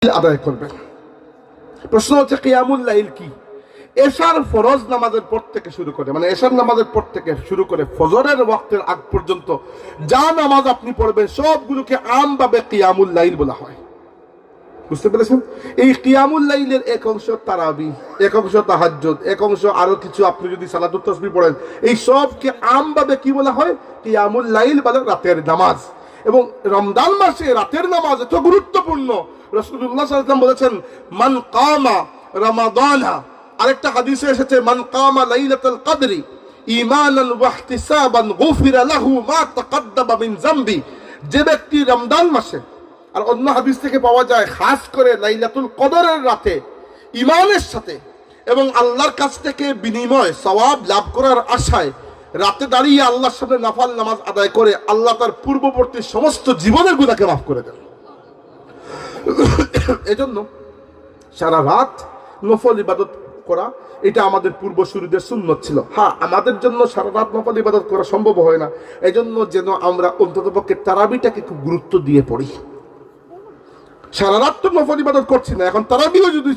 আদায় করবেন। প্রশ্ন হচ্ছে কিয়ামুল লাইল কি? এশার ফরজ নামাজের পর থেকে শুরু করে, মানে এশার নামাজের পর থেকে শুরু করে ফজরের ওয়াক্তের আগ পর্যন্ত যা নামাজ আপনি পড়বেন সবগুলোকে আমভাবে কিয়ামুল লাইল বলা হয়। বুঝতে পেরেছেন? এই কিয়ামুল লাইলের এক অংশ তারাবি, এক অংশ তাহাজ্জুদ, এক অংশ আরো কিছু আপনি যদি সালাতুত তাসবিহ পড়েন, এই সবকে আমভাবে কি বলা হয়? কিয়ামুল লাইল বা রাতের নামাজ। এবং রমজান মাসে রাতের নামাজ এত গুরুত্বপূর্ণ। রাসূলুল্লাহ সাল্লাল্লাহু আলাইহি ওয়াসাল্লাম বলেছেন, মান কামা রমাদানা, আরেকটা হাদিসে এসেছে, মান কামা লাইলাতুল কদরি ঈমানান ওয়া ইহতিসাবান গুফিরা লাহু মা তাকাদ্দামা মিন যামবি। যে ব্যক্তি রমজান মাসে, আর অন্য হাদিস থেকে পাওয়া যায় খাস করে লাইলাতুল কদরের রাতে ঈমানের সাথে এবং আল্লাহর কাছ থেকে বিনিময় সওয়াব লাভ করার আশায় রাতে দাঁড়িয়ে আল্লাহর সামনে নফল নামাজ আদায় করে, আল্লাহ তার পূর্ববর্তী সমস্ত জীবনের গুনাহকে মাফ করে দেন। এজন্য সারা রাত নফল ইবাদত করা এটা আমাদের পূর্বসূরীদের সুন্নত ছিল। হ্যাঁ, আমাদের জন্য সারা রাত নফল ইবাদত করা সম্ভব হয় না, এজন্য যেন আমরা অন্ততপক্ষে তারাবিটাকে খুব গুরুত্ব দিয়ে পড়ি। সারা রাত তো নফল ইবাদত করছি না, এখন তারাবিও যদি